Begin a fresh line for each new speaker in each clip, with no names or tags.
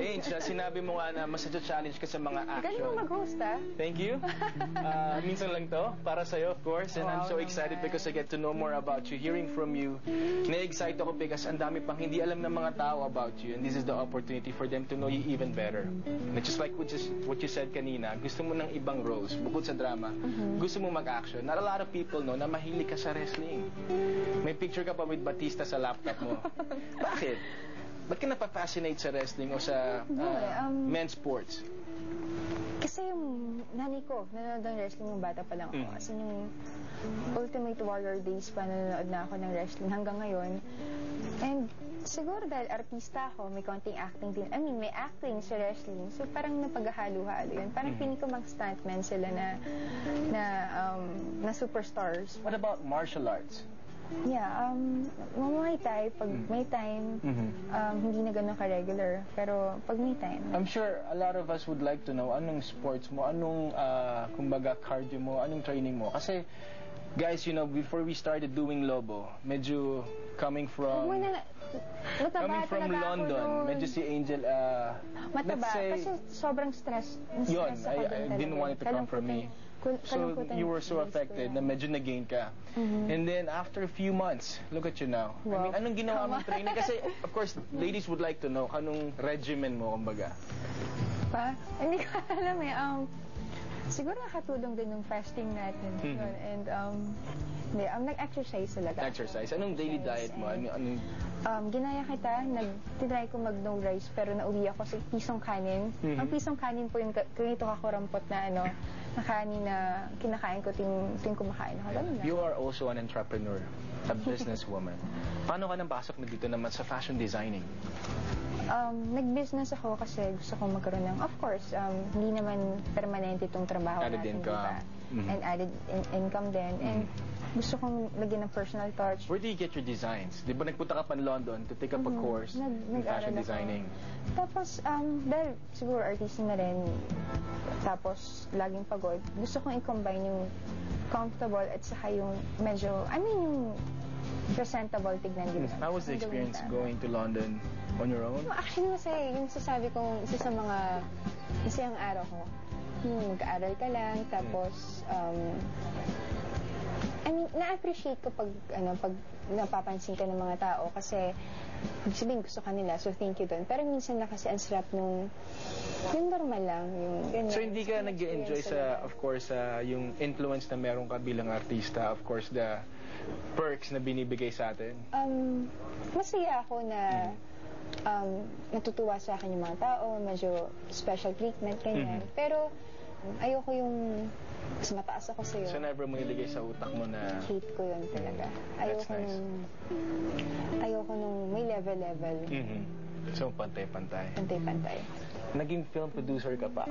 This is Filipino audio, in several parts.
Angel, sinabi mo nga na mas challenge ka sa mga action.
Galing mo mag-host, ah.
Thank you. Minsan lang to, para sa'yo, of course. And I'm so excited because I get to know more about you, hearing from you. Na-excite ako because ang dami pang hindi alam ng mga tao about you. And this is the opportunity for them to know you even better. And just like what you said kanina, gusto mo ng ibang roles, bukod sa drama. Gusto mo mag-action. Not a lot of people know na mahilig ka sa wrestling. May picture ka pa with Batista sa laptop mo. Bakit? Ba't ka napapascinate sa wrestling o sa men's sports?
Kasi yung nanay ko, nanonood ng wrestling yung bata pa lang ako. As in yung Ultimate Warrior days pa nanonood na ako ng wrestling hanggang ngayon. And siguro dahil artista ako, may konting acting din. I mean, may acting sa wrestling. So parang napaghahalo-halo yun. Parang feeling ko mga stuntmen sila na superstars.
What about martial arts?
Yeah, Muay Thai, pag may time, hindi na ganun ka-regular. Pero pag may time.
I'm sure a lot of us would like to know anong sports mo, anong, kumbaga, cardio mo, anong training mo. Kasi, guys, you know, before we started doing Lobo, medyo coming from London, medyo si Angel,
mataba, kasi sobrang stress.
Yun, I didn't want it to come from me. So you were so affected na medyo nag-gain ka. And then after a few months, look at you now. Wow. I mean, anong ginawa mong training? Kasi of course, ladies would like to know anong regimen mo, kumbaga.
Hindi ko alam eh. Siguro nakatulong din yung fasting natin. And nag-exercise talaga.
Exercise. Anong daily diet mo?
Ginaya kita, nag-try ko mag-no rice pero nauwi ako sa pisong kanin. Ang pisong kanin po yung ganito kakurampot na na kanin na kinakain ko tuwing kumakain ako.
You are also an entrepreneur, a businesswoman. Paano ka napasok na dito naman sa fashion designing?
Nag-business ako kasi gusto kong magkaroon ng, of course, hindi naman permanente itong trabaho
added
natin,
income.
Diba? And added income din. And gusto kong lagyan ng personal touch.
Where do you get your designs? Di ba nagpunta ka pa in London to take up a course in fashion designing?
Tapos, dahil siguro artist na rin, tapos laging pagod, gusto kong i-combine yung comfortable at saka yung medyo, yung presentable tignan din.
How was the experience going to London on your own?
Actually, masaya. Yung sasabi kong isa sa mga masayang araw ko. Mag-aaral ka lang, tapos, na-appreciate ko pag napapansin ka ng mga tao kasi sabihin gusto ka nila, so thank you doon. Pero minsan na kasi ang sarap yung normal lang, yung ganyan.
So hindi ka nag-enjoy sa, of course, yung influence na meron ka bilang artista, of course, the perks na binibigay sa atin?
Masaya ako na natutuwa sa akin yung mga tao, medyo special treatment, ganyan. Pero ayoko yung mas mataas ako sa'yo.
So never mo iligay sa utak mo na...
Hate ko yun talaga. Ayoko nung may level-level.
So pantay-pantay.
Pantay-pantay.
Naging film producer ka pa?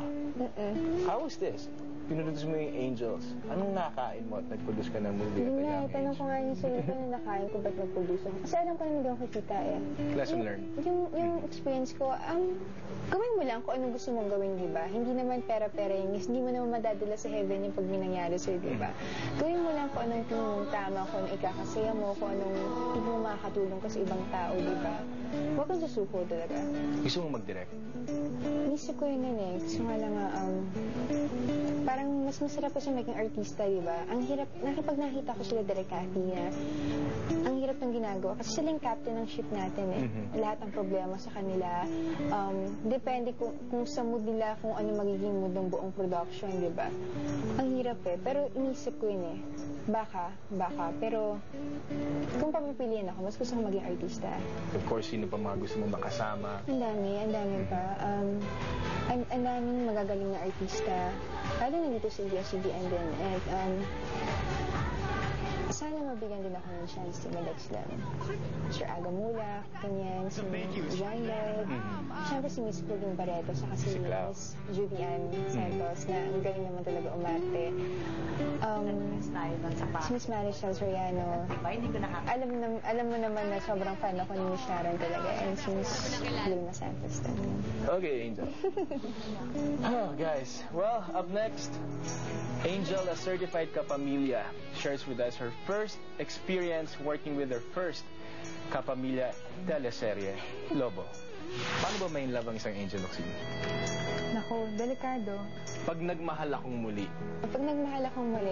How was this? Pinuduce mo yung Angels. Anong nakain mo at nag-produce ka ng movie?
Hindi nga, tanong ko nga yung sarili ko na nakain ko ba't nag-produce ako. Kasi alam ko na hindi ako kikita eh.
Lesson learned.
Yung experience ko, gawin mo lang kung anong gusto mong gawin, di ba? Hindi naman pera-pera yung hindi mo naman madadala sa heaven yung pag may nangyari sa'yo, di ba? Gawin mo lang kung anong tama, kung anong ikakasaya mo, kung anong hindi mo makakatulong ka sa ibang tao, di ba? Huwag kang susuko talaga.
Gusto mong mag-direct?
Isip ko yun eh. Gusto nga lang parang mas masarap kasi maging artista, di ba? Ang hirap, pag nakita ko sila Direk Cathy na ang hirap ng ginagawa. Kasi sila yung captain ng ship natin eh. Lahat ng problema sa kanila. Depende kung sa mood nila, kung ano magiging mood ng buong production, di ba? Ang hirap eh. Pero inisip ko yun eh. Baka. Pero kung papipiliin ako, mas gusto kong maging artista.
Of course, sino pa mga gusto mo makasama?
Ang dami pa. Ang daming magagaling na artista. Lalo na dito sa ABS-CBN din. And sana mabigyan din ako ng chance to mag-exlam. Sir Agamula, ganyan, si John Lloyd, siyempre si Miss Claudine Barreto, saka si Miss Julian Santos, na ang galing naman talaga umarte. Si Miss Marichelle Soriano. Alam mo naman na sobrang fan ako ni Miss Sharon talaga, and si Miss Vilma Santos talaga.
Okay, Angel. Guys, well, up next, Angel, a certified kapamilya, shares with us her first experience working with her first kapamilya teleserye, Lobo. Paano ba may love ang isang Angel Locsin?
Nako, delikado.
Pag nagmahal akong muli,
Pag nagmahal akong muli,